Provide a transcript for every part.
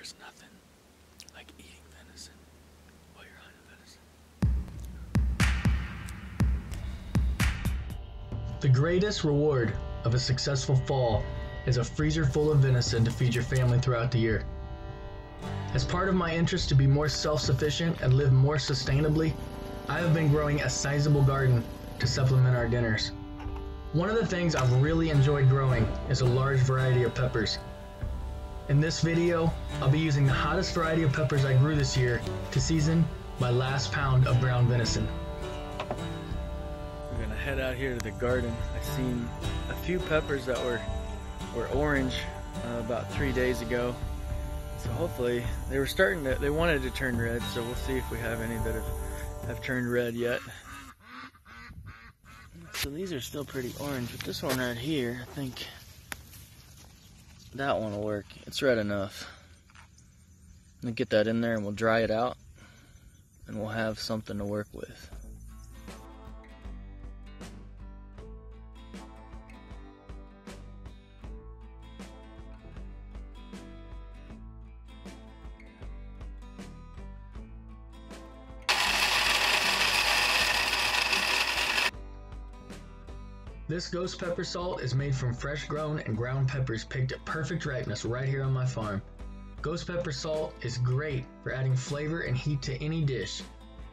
There's nothing like eating venison while you're hunting venison. The greatest reward of a successful fall is a freezer full of venison to feed your family throughout the year. As part of my interest to be more self-sufficient and live more sustainably, I have been growing a sizable garden to supplement our dinners. One of the things I've really enjoyed growing is a large variety of peppers. In this video, I'll be using the hottest variety of peppers I grew this year to season my last pound of ground venison. We're gonna head out here to the garden. I seen a few peppers that were orange about 3 days ago. So hopefully they wanted to turn red, so we'll see if we have any that have turned red yet. So these are still pretty orange, but this one right here, I think that one will work. It's red enough. I'm gonna get that in there and we'll dry it out and we'll have something to work with. This ghost pepper salt is made from fresh grown and ground peppers picked at perfect ripeness right here on my farm. Ghost pepper salt is great for adding flavor and heat to any dish.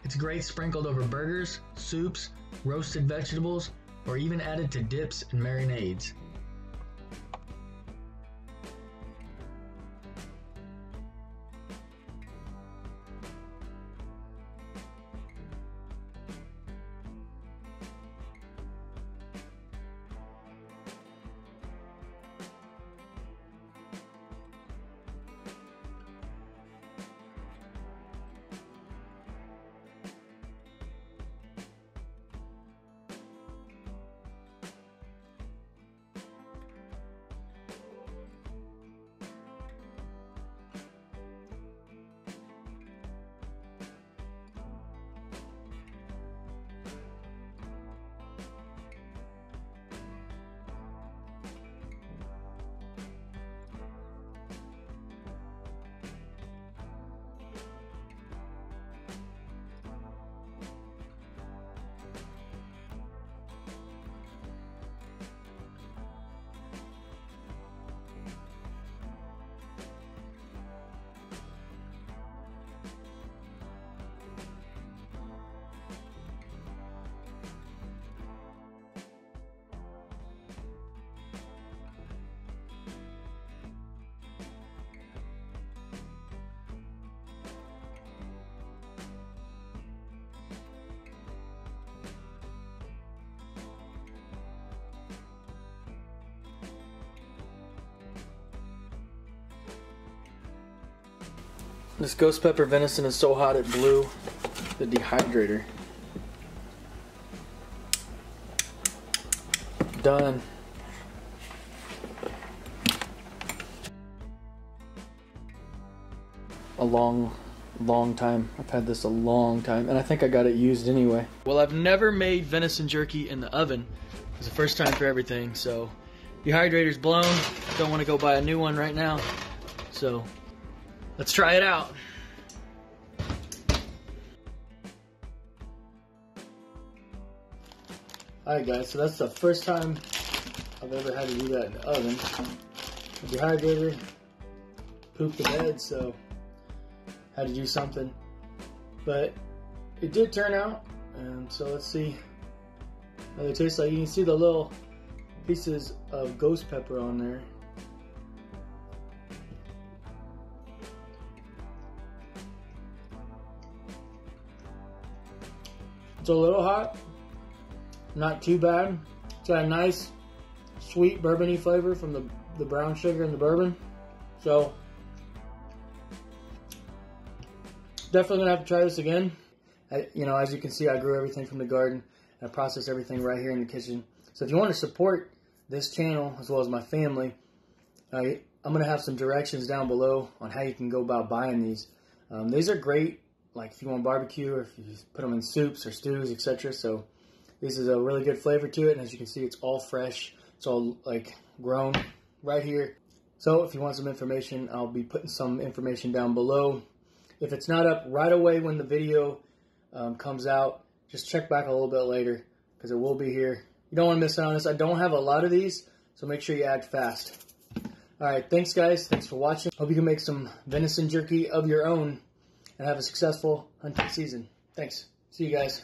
It's great sprinkled over burgers, soups, roasted vegetables, or even added to dips and marinades. This ghost pepper venison is so hot it blew the dehydrator. Done. A long time. I've had this a long time, and I think I got it used anyway. Well, I've never made venison jerky in the oven. It's the first time for everything, so dehydrator's blown. I don't want to go buy a new one right now, so let's try it out. Alright guys, so that's the first time I've ever had to do that in the oven. The dehydrator pooped the bed, so had to do something. But it did turn out, and so let's see how they taste like. You can see the little pieces of ghost pepper on there. It's a little hot, not too bad. It's got a nice sweet bourbony flavor from the brown sugar and the bourbon. So definitely gonna have to try this again. As you can see, I grew everything from the garden. I process everything right here in the kitchen. So if you want to support this channel as well as my family, I'm gonna have some directions down below on how you can go about buying these. These are great, like if you want barbecue or if you just put them in soups or stews, etc. So this is a really good flavor to it, and as you can see, it's all fresh. It's all like grown right here. So if you want some information, I'll be putting some information down below. If it's not up right away when the video comes out, just check back a little bit later because it will be here. You don't want to miss out on this. I don't have a lot of these, so make sure you act fast. All right, thanks guys. Thanks for watching. Hope you can make some venison jerky of your own and have a successful hunting season. Thanks. See you guys.